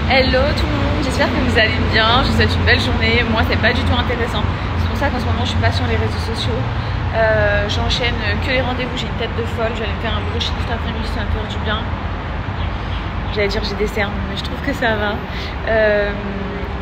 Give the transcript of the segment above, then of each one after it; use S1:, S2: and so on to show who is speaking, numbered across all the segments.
S1: Hello tout le monde, j'espère que vous allez bien, je vous souhaite une belle journée. Moi c'est pas du tout intéressant, c'est pour ça qu'en ce moment je suis pas sur les réseaux sociaux. J'enchaîne que les rendez-vous, j'ai une tête de folle, je vais aller me faire un brushing cet après-midi, ça va me faire du bien. J'allais dire j'ai des cernes, mais je trouve que ça va.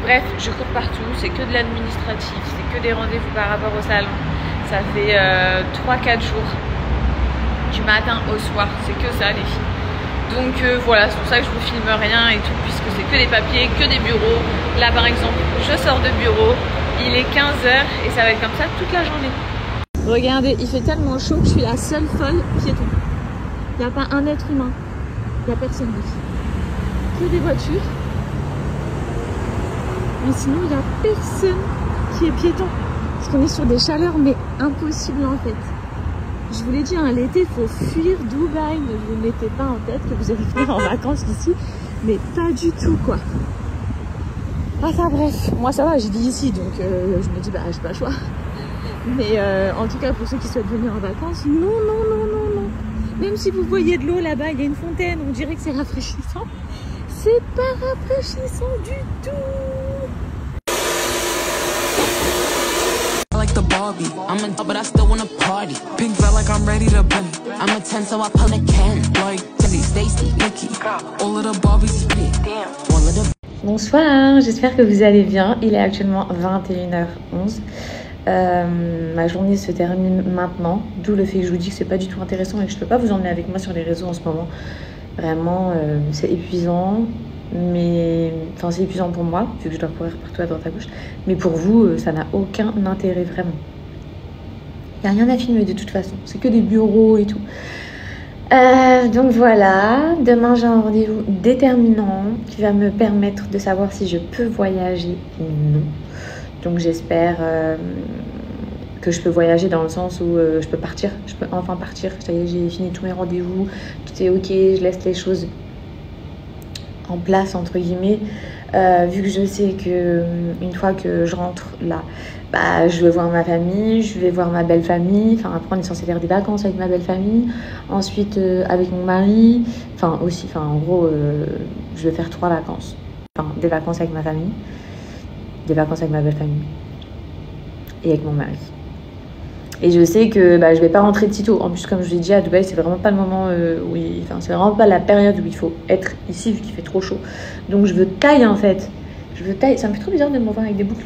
S1: Bref, je cours partout, c'est que de l'administratif, c'est que des rendez-vous par rapport au salon. Ça fait 3-4 jours, du matin au soir, c'est que ça les filles. Donc voilà, c'est pour ça que je vous filme rien et tout, puisque c'est que des papiers, que des bureaux. Là par exemple, je sors de bureau, il est 15h et ça va être comme ça toute la journée. Regardez, il fait tellement chaud que je suis la seule folle piéton. Il n'y a pas un être humain, il n'y a personne ici. Que des voitures. Mais sinon, il n'y a personne qui est piéton. Parce qu'on est sur des chaleurs, mais impossible en fait. Je vous l'ai dit, hein, l'été, il faut fuir Dubaï. Ne vous mettez pas en tête que vous allez venir en vacances ici. Mais pas du tout, quoi. Enfin bref, moi ça va, j'ai dit ici, donc je me dis, bah j'ai pas le choix. Mais en tout cas, pour ceux qui souhaitent venir en vacances, non, non, non, non, non. Même si vous voyez de l'eau là-bas, il y a une fontaine, on dirait que c'est rafraîchissant. C'est pas rafraîchissant du tout.
S2: Like the Barbie, I'm a but I still wanna party. Pink felt like I'm ready to bend. I'm a 10, so I pull a Ken. Like Teddy, Stacy, Nikki. All of the Barbies is pretty. Damn. All of the...
S1: Bonsoir, j'espère que vous allez bien. Il est actuellement 21h11. Ma journée se termine maintenant, d'où le fait que je vous dis que c'est pas du tout intéressant et que je peux pas vous emmener avec moi sur les réseaux en ce moment. Vraiment, c'est épuisant. Mais enfin c'est épuisant pour moi vu que je dois courir partout à droite à gauche, mais pour vous ça n'a aucun intérêt vraiment. Il n'y a rien à filmer de toute façon, c'est que des bureaux et tout. Donc voilà, demain j'ai un rendez-vous déterminant qui va me permettre de savoir si je peux voyager ou non. Donc j'espère que je peux voyager dans le sens où je peux partir, je peux enfin partir. Ça y est, j'ai fini tous mes rendez-vous, tout est ok, je laisse les choses en place entre guillemets, vu que je sais que une fois que je rentre là, bah, je vais voir ma famille, je vais voir ma belle famille, enfin après on est censé faire des vacances avec ma belle famille, ensuite avec mon mari, enfin aussi, enfin en gros je vais faire 3 vacances, enfin des vacances avec ma famille, des vacances avec ma belle famille et avec mon mari. Et je sais que bah, je vais pas rentrer de sitôt. En plus, comme je vous l'ai dit, à Dubaï, c'est vraiment pas le moment c'est vraiment pas la période où il faut être ici vu qu'il fait trop chaud. Donc je veux taille en fait. Je veux taille. Ça me fait trop bizarre de me voir avec des boucles.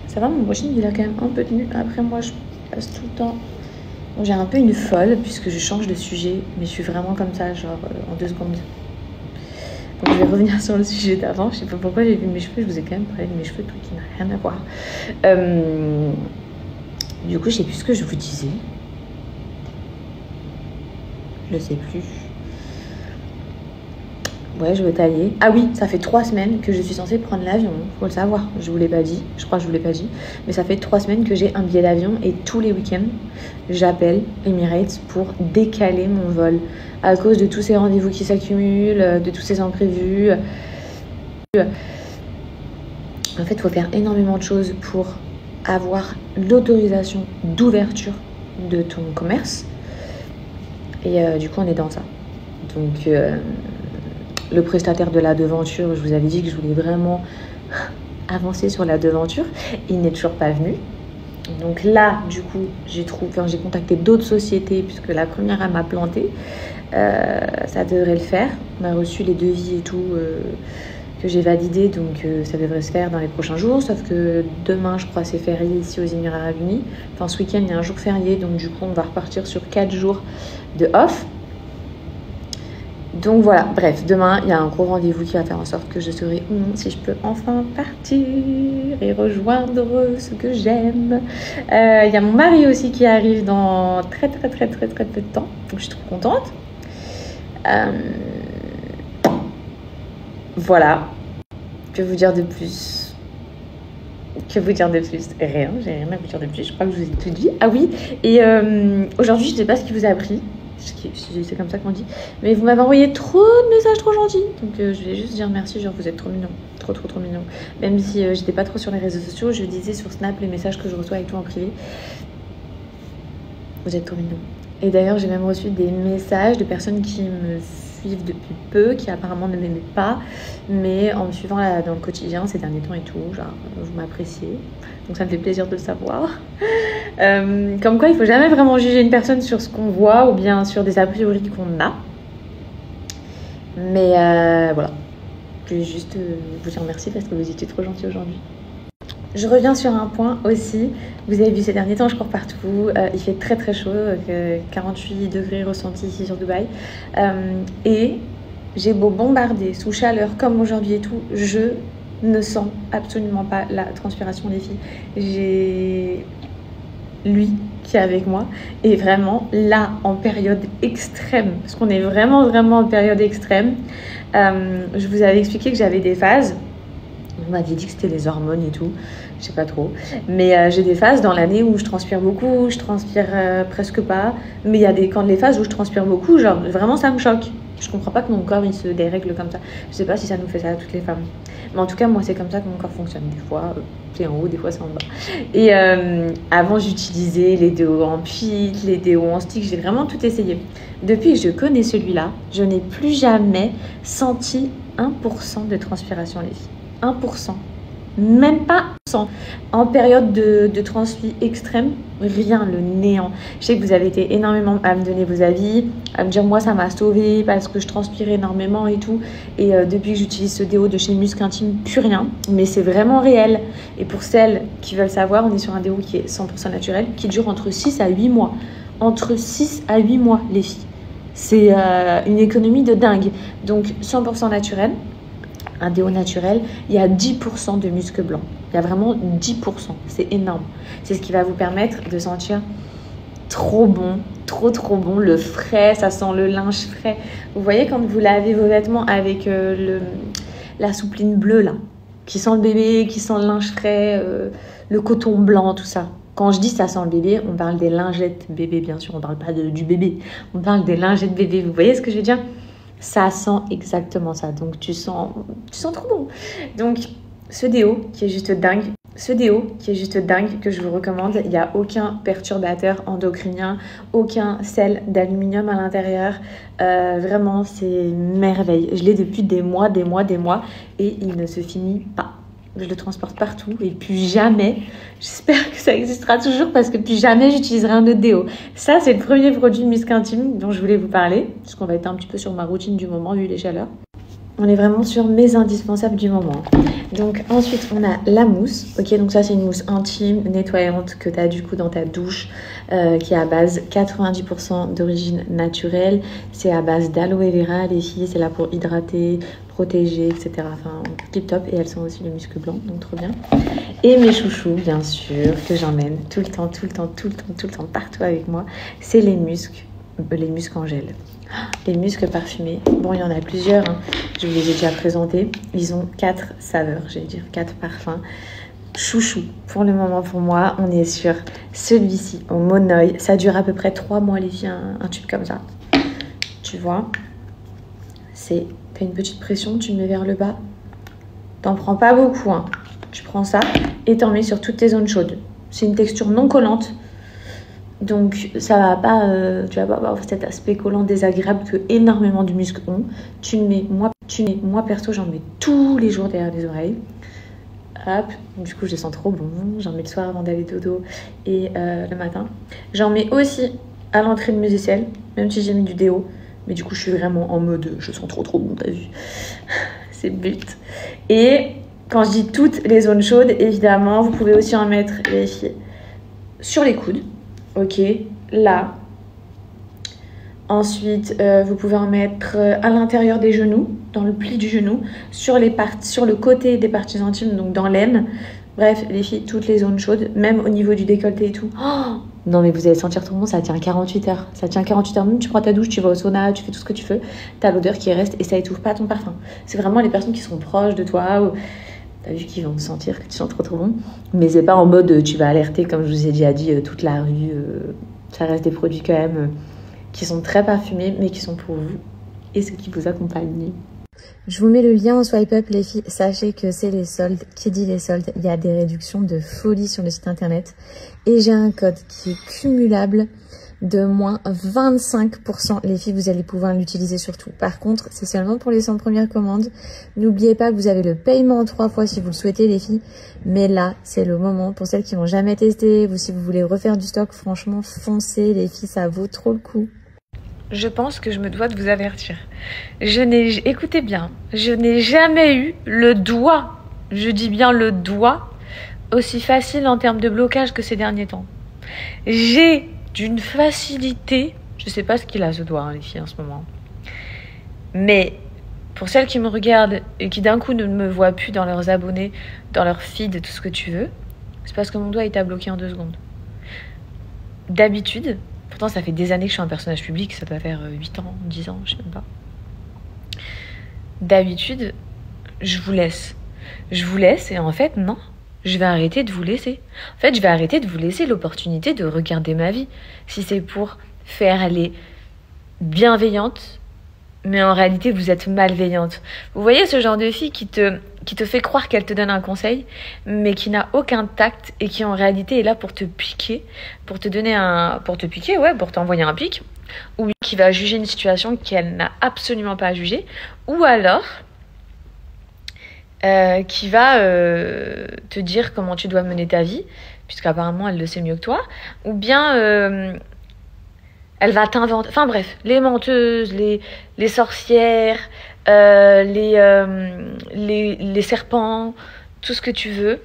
S1: Ça va, mon brushing il a quand même un peu tenu. Après, moi je passe tout le temps. Bon, j'ai un peu une folle puisque je change de sujet, mais je suis vraiment comme ça, genre en 2 secondes. Donc je vais revenir sur le sujet d'avant. Je sais pas pourquoi j'ai vu mes cheveux. Je vous ai quand même parlé de mes cheveux, truc qui n'a rien à voir. Du coup, je sais plus ce que je vous disais. Je sais plus. Ouais, je veux tailler. Ah oui, ça fait 3 semaines que je suis censée prendre l'avion. Faut le savoir. Je vous l'ai pas dit. Je crois que je vous l'ai pas dit. Mais ça fait 3 semaines que j'ai un billet d'avion et tous les week-ends, j'appelle Emirates pour décaler mon vol. À cause de tous ces rendez-vous qui s'accumulent, de tous ces imprévus. En fait, il faut faire énormément de choses pour avoir l'autorisation d'ouverture de ton commerce et du coup on est dans ça. Donc le prestataire de la devanture, je vous avais dit que je voulais vraiment avancer sur la devanture, il n'est toujours pas venu. Donc là du coup j'ai contacté d'autres sociétés puisque la première elle m'a planté. Ça devrait le faire, on a reçu les devis et tout que j'ai validé, donc ça devrait se faire dans les prochains jours, sauf que demain je crois c'est férié ici aux Émirats Arabes Unis, enfin ce week-end il y a un jour férié, donc du coup on va repartir sur 4 jours de off. Donc voilà, bref, demain il y a un gros rendez-vous qui va faire en sorte que je saurai ou non si je peux enfin partir et rejoindre ce que j'aime. Il y a mon mari aussi qui arrive dans très peu de temps, donc je suis trop contente. Voilà. Que vous dire de plus? Que vous dire de plus? Rien, j'ai rien à vous dire de plus. Je crois que je vous ai tout dit. Ah oui, et aujourd'hui, je ne sais pas ce qui vous a appris. C'est comme ça qu'on dit. Mais vous m'avez envoyé trop de messages trop gentils. Donc je vais juste dire merci, genre vous êtes trop mignons. Trop mignons. Même si j'étais pas trop sur les réseaux sociaux, je disais sur Snap les messages que je reçois et tout en privé. Vous êtes trop mignons. Et d'ailleurs, j'ai même reçu des messages de personnes qui me suivent depuis peu, qui apparemment ne m'aimaient pas, mais en me suivant dans le quotidien ces derniers temps et tout, genre vous m'appréciez, donc ça me fait plaisir de le savoir. Comme quoi il faut jamais vraiment juger une personne sur ce qu'on voit ou bien sur des a priori qu'on a. Mais voilà, je voulais juste vous dire merci parce que vous étiez trop gentils aujourd'hui. Je reviens sur un point aussi. Vous avez vu ces derniers temps, je cours partout. Il fait très très chaud, 48 degrés ressentis ici sur Dubaï. Et j'ai beau bombarder sous chaleur comme aujourd'hui et tout, je ne sens absolument pas la transpiration des filles. J'ai lui qui est avec moi et vraiment là en période extrême, parce qu'on est vraiment en période extrême. Je vous avais expliqué que j'avais des phases. On m'avait dit que c'était les hormones et tout, je sais pas trop. Mais j'ai des phases dans l'année où je transpire beaucoup, je transpire presque pas. Mais il y a les phases où je transpire beaucoup, genre vraiment ça me choque. Je comprends pas que mon corps il se dérègle comme ça. Je sais pas si ça nous fait ça à toutes les femmes. Mais en tout cas, moi c'est comme ça que mon corps fonctionne. Des fois c'est en haut, des fois c'est en bas. Et avant j'utilisais les déos en pile, les déos en stick, j'ai vraiment tout essayé. Depuis que je connais celui-là, je n'ai plus jamais senti 1% de transpiration les filles. 1%, même pas 100%. En période de transpi extrême, rien, le néant. Je sais que vous avez été énormément à me donner vos avis, à me dire moi ça m'a sauvée parce que je transpire énormément et tout. Et depuis que j'utilise ce déo de chez Musc Intime, plus rien. Mais c'est vraiment réel. Et pour celles qui veulent savoir, on est sur un déo qui est 100% naturel, qui dure entre 6 à 8 mois. Entre 6 à 8 mois, les filles. C'est une économie de dingue. Donc 100% naturel. Un déo naturel, il y a 10% de muscles blancs. Il y a vraiment 10%. C'est énorme. C'est ce qui va vous permettre de sentir trop bon, trop bon. Le frais, ça sent le linge frais. Vous voyez quand vous lavez vos vêtements avec la soupline bleue là, qui sent le bébé, qui sent le linge frais, le coton blanc, tout ça. Quand je dis ça sent le bébé, on parle des lingettes bébé, bien sûr. On parle pas du bébé. On parle des lingettes bébé. Vous voyez ce que je veux dire ? Ça sent exactement ça, donc tu sens trop bon. Donc ce déo qui est juste dingue, que je vous recommande, il n'y a aucun perturbateur endocrinien, aucun sel d'aluminium à l'intérieur. Vraiment, c'est merveille. Je l'ai depuis des mois et il ne se finit pas. Je le transporte partout et plus jamais, j'espère que ça existera toujours parce que plus jamais j'utiliserai un autre déo. Ça, c'est le premier produit Musc Intime dont je voulais vous parler, parce qu'on va être un petit peu sur ma routine du moment vu les chaleurs. On est vraiment sur mes indispensables du moment. Donc ensuite, on a la mousse. Ok, donc ça, c'est une mousse intime, nettoyante que tu as du coup dans ta douche, qui est à base 90% d'origine naturelle. C'est à base d'aloe vera, les filles. C'est là pour hydrater, protéger, etc. Enfin, tip top. Et elles sont aussi le muscle blanc, donc trop bien. Et mes chouchous, bien sûr, que j'emmène tout le temps, partout avec moi. C'est les muscles en gel. Les muscles parfumés, bon il y en a plusieurs, hein. Je vous les ai déjà présentés. Ils ont 4 saveurs, j'allais dire 4 parfums. Chouchou, pour le moment pour moi, on est sur celui-ci au Monoï. Ça dure à peu près 3 mois les filles, un tube comme ça. Tu vois, c'est, t'as une petite pression, tu le mets vers le bas. T'en prends pas beaucoup, hein. Tu prends ça et t'en mets sur toutes tes zones chaudes. C'est une texture non collante. Donc ça va pas, tu vas pas avoir cet aspect collant désagréable que énormément de muscles ont. Moi perso j'en mets tous les jours derrière les oreilles. Hop, du coup je les sens trop bon. J'en mets le soir avant d'aller dodo et le matin. J'en mets aussi à l'entrée de mes aisselles, même si j'ai mis du déo. Mais du coup je suis vraiment en mode je sens trop bon, t'as vu. C'est le but. Et quand je dis toutes les zones chaudes, évidemment vous pouvez aussi en mettre les filles sur les coudes. Ok, là. Ensuite, vous pouvez en mettre à l'intérieur des genoux, dans le pli du genou, sur le côté des parties intimes, donc dans l'aine. Bref, les filles, toutes les zones chaudes, même au niveau du décolleté et tout. Oh non, mais vous allez sentir trop bon, ça tient 48 heures. Ça tient 48 heures, même tu prends ta douche, tu vas au sauna, tu fais tout ce que tu veux. T'as l'odeur qui reste et ça étouffe pas ton parfum. C'est vraiment les personnes qui sont proches de toi ou... T'as vu qu'ils vont sentir que tu sens trop bon. Mais c'est pas en mode tu vas alerter, comme je vous ai déjà dit, toute la rue. Ça reste des produits quand même qui sont très parfumés, mais qui sont pour vous et ceux qui vous accompagnent. Je vous mets le lien en swipe up, les filles. Sachez que c'est les soldes. Qui dit les soldes, il y a des réductions de folie sur le site internet. Et j'ai un code qui est cumulable. de moins 25%. Les filles, vous allez pouvoir l'utiliser surtout. Par contre, c'est seulement pour les 100 premières commandes. N'oubliez pas que vous avez le paiement en 3 fois si vous le souhaitez, les filles. Mais là, c'est le moment. Pour celles qui n'ont jamais testé, ou si vous voulez refaire du stock, franchement, foncez, les filles, ça vaut trop le coup. Je pense que je me dois de vous avertir. Écoutez bien, je n'ai jamais eu le doigt, je dis bien le doigt, aussi facile en termes de blocage que ces derniers temps. J'ai d'une facilité, je sais pas ce qu'il a ce doigt, hein, les filles, en ce moment. Mais pour celles qui me regardent et qui d'un coup ne me voient plus dans leurs abonnés, dans leur feed, tout ce que tu veux, c'est parce que mon doigt est bloqué en 2 secondes. D'habitude, pourtant ça fait des années que je suis un personnage public, ça doit faire 8 ans, 10 ans, je sais même pas. D'habitude, je vous laisse. Je vous laisse et en fait, non. Je vais arrêter de vous laisser. En fait, je vais arrêter de vous laisser l'opportunité de regarder ma vie. Si c'est pour faire les bienveillantes, mais en réalité, vous êtes malveillante. Vous voyez ce genre de fille qui te fait croire qu'elle te donne un conseil, mais qui n'a aucun tact et qui en réalité est là pour te piquer, pour te donner pour te piquer, ouais, pour t'envoyer un pic, ou qui va juger une situation qu'elle n'a absolument pas à juger, ou alors qui va te dire comment tu dois mener ta vie, puisqu'apparemment elle le sait mieux que toi, ou bien elle va t'inventer, enfin bref, les menteuses, les sorcières, les serpents, tout ce que tu veux,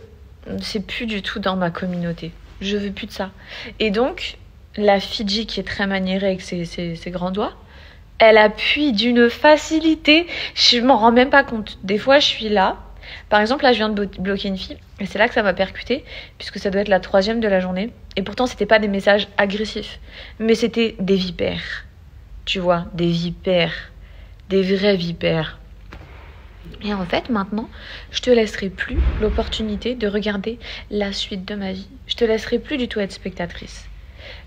S1: c'est plus du tout dans ma communauté. Je veux plus de ça. Et donc, la Fidji qui est très maniérée avec ses grands doigts, elle appuie d'une facilité, je m'en rends même pas compte. Des fois, je suis là. Par exemple, là, je viens de bloquer une fille, et c'est là que ça m'a percuté, puisque ça doit être la 3e de la journée. Et pourtant, c'était pas des messages agressifs, mais c'était des vipères. Tu vois, des vipères, des vraies vipères. Et en fait, maintenant, je te laisserai plus l'opportunité de regarder la suite de ma vie. Je te laisserai plus du tout être spectatrice.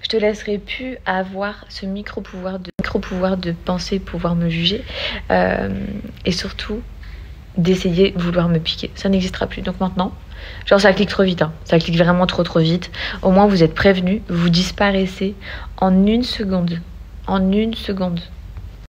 S1: Je te laisserai plus avoir ce micro-pouvoir de penser, pouvoir me juger, et surtout d'essayer de vouloir me piquer. Ça n'existera plus. Donc maintenant, genre ça clique trop vite, hein. Ça clique vraiment trop vite. Au moins vous êtes prévenus, vous disparaissez en 1 seconde. En 1 seconde.